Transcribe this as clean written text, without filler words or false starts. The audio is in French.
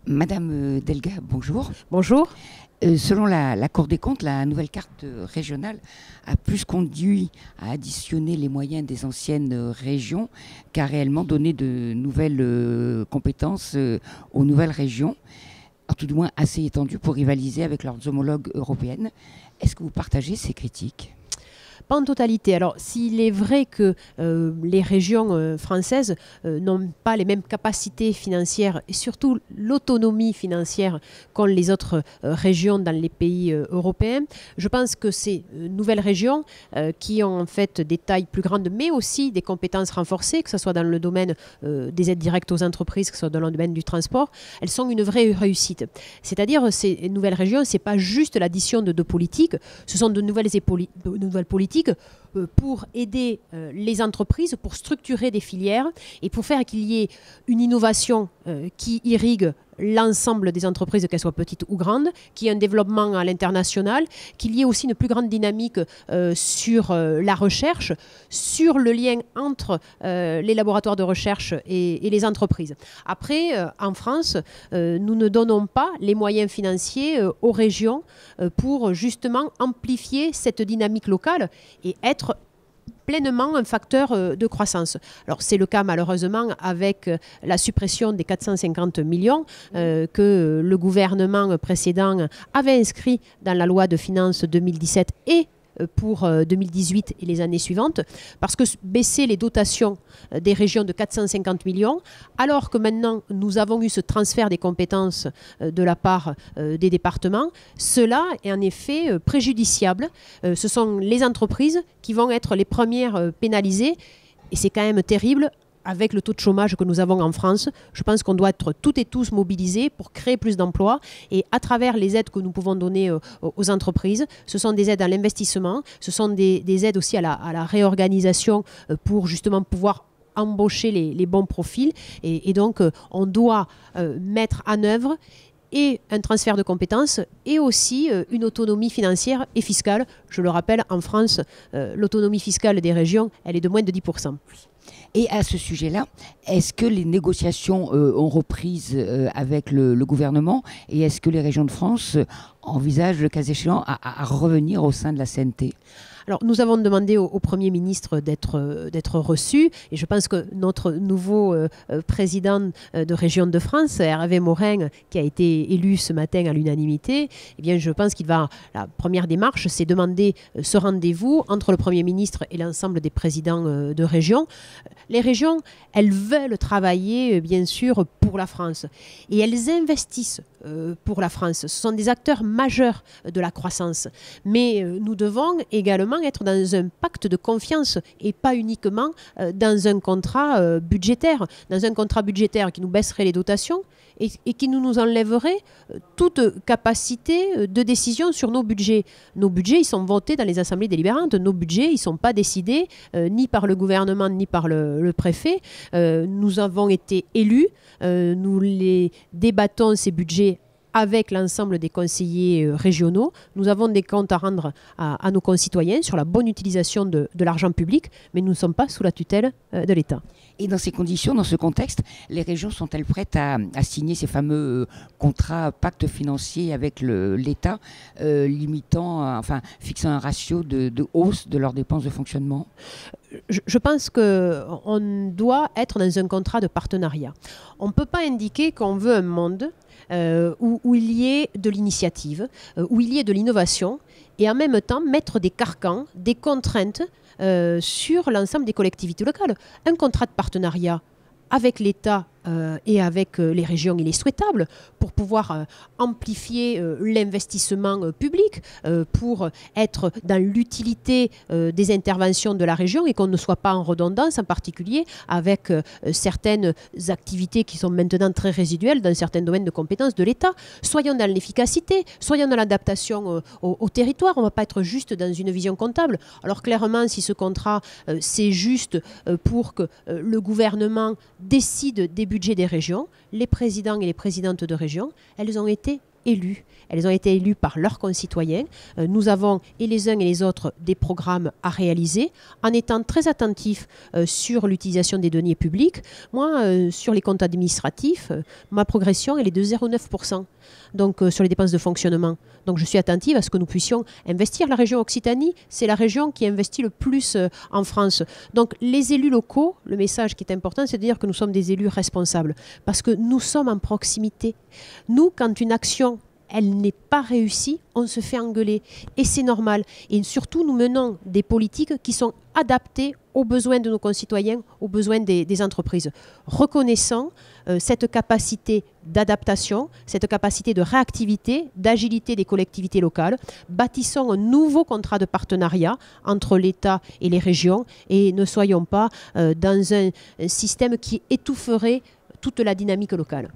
Madame Delga, bonjour. Bonjour. Selon la Cour des comptes, la nouvelle carte régionale a plus conduit à additionner les moyens des anciennes régions qu'à réellement donner de nouvelles compétences aux nouvelles régions, à tout du moins assez étendues pour rivaliser avec leurs homologues européennes. Est-ce que vous partagez ces critiques ? Pas en totalité. Alors, s'il est vrai que les régions françaises n'ont pas les mêmes capacités financières et surtout l'autonomie financière qu'ont les autres régions dans les pays européens, je pense que ces nouvelles régions qui ont en fait des tailles plus grandes mais aussi des compétences renforcées, que ce soit dans le domaine des aides directes aux entreprises, que ce soit dans le domaine du transport, elles sont une vraie réussite. C'est-à-dire, ces nouvelles régions, ce n'est pas juste l'addition de deux politiques, ce sont de nouvelles politiques pour aider les entreprises, pour structurer des filières et pour faire qu'il y ait une innovation qui irrigue l'ensemble des entreprises, qu'elles soient petites ou grandes, qu'il y ait un développement à l'international, qu'il y ait aussi une plus grande dynamique sur la recherche, sur le lien entre les laboratoires de recherche et les entreprises. Après, en France, nous ne donnons pas les moyens financiers aux régions pour justement amplifier cette dynamique locale et être pleinement un facteur de croissance. Alors c'est le cas malheureusement avec la suppression des 450 millions que le gouvernement précédent avait inscrit dans la loi de finances 2017 et pour 2018 et les années suivantes, parce que baisser les dotations des régions de 450 millions, alors que maintenant nous avons eu ce transfert des compétences de la part des départements, cela est en effet préjudiciable. Ce sont les entreprises qui vont être les premières pénalisées, et c'est quand même terrible. Avec le taux de chômage que nous avons en France, je pense qu'on doit être toutes et tous mobilisés pour créer plus d'emplois. Et à travers les aides que nous pouvons donner aux entreprises, ce sont des aides à l'investissement, ce sont des aides aussi à la réorganisation pour justement pouvoir embaucher les bons profils. Et donc, on doit mettre en œuvre et un transfert de compétences et aussi une autonomie financière et fiscale. Je le rappelle, en France, l'autonomie fiscale des régions, elle est de moins de 10%. Et à ce sujet-là, est-ce que les négociations ont repris avec le gouvernement et est-ce que les régions de France envisagent, le cas échéant, à revenir au sein de la CNT ? Alors, nous avons demandé au Premier ministre d'être reçu et je pense que notre nouveau président de Région de France, Hervé Morin, qui a été élu ce matin à l'unanimité, eh bien, je pense qu'il va... La première démarche, c'est demander ce rendez-vous entre le Premier ministre et l'ensemble des présidents de région. Les régions, elles veulent travailler, bien sûr, pour la France et elles investissent pour la France. Ce sont des acteurs majeurs de la croissance. Mais nous devons également être dans un pacte de confiance et pas uniquement dans un contrat budgétaire. Dans un contrat budgétaire qui nous baisserait les dotations et qui nous enlèverait toute capacité de décision sur nos budgets. Nos budgets, ils sont votés dans les assemblées délibérantes. Nos budgets, ils ne sont pas décidés ni par le gouvernement ni par le préfet. Nous avons été élus. Nous les débattons, ces budgets, avec l'ensemble des conseillers régionaux. Nous avons des comptes à rendre à nos concitoyens sur la bonne utilisation de l'argent public, mais nous ne sommes pas sous la tutelle de l'État. Et dans ces conditions, dans ce contexte, les régions sont-elles prêtes à signer ces fameux contrats pactes financiers avec l'État, fixant un ratio de hausse de leurs dépenses de fonctionnement ? Je pense qu'on doit être dans un contrat de partenariat. On ne peut pas indiquer qu'on veut un monde où il y ait de l'initiative, où il y ait de l'innovation, et en même temps mettre des carcans, des contraintes sur l'ensemble des collectivités locales. Un contrat de partenariat avec l'État et avec les régions, il est souhaitable pour pouvoir amplifier l'investissement public, pour être dans l'utilité des interventions de la région et qu'on ne soit pas en redondance, en particulier avec certaines activités qui sont maintenant très résiduelles dans certains domaines de compétences de l'État. Soyons dans l'efficacité, soyons dans l'adaptation au territoire. On ne va pas être juste dans une vision comptable. Alors clairement, si ce contrat, c'est juste pour que le gouvernement décide des budgets des régions, les présidents et les présidentes de régions, elles ont été élues. Elles ont été élues par leurs concitoyens. Nous avons, et les uns et les autres, des programmes à réaliser en étant très attentifs sur l'utilisation des deniers publics. Moi, sur les comptes administratifs, ma progression, elle est de 0,9%. Donc, sur les dépenses de fonctionnement. Donc, je suis attentive à ce que nous puissions investir. La région Occitanie, c'est la région qui investit le plus en France. Donc, les élus locaux, le message qui est important, c'est de dire que nous sommes des élus responsables. Parce que nous sommes en proximité. Nous, quand une action elle n'est pas réussie, on se fait engueuler. Et c'est normal. Et surtout, nous menons des politiques qui sont adaptées aux besoins de nos concitoyens, aux besoins des entreprises. Reconnaissant cette capacité d'adaptation, cette capacité de réactivité, d'agilité des collectivités locales, bâtissons un nouveau contrat de partenariat entre l'État et les régions et ne soyons pas dans un système qui étoufferait toute la dynamique locale.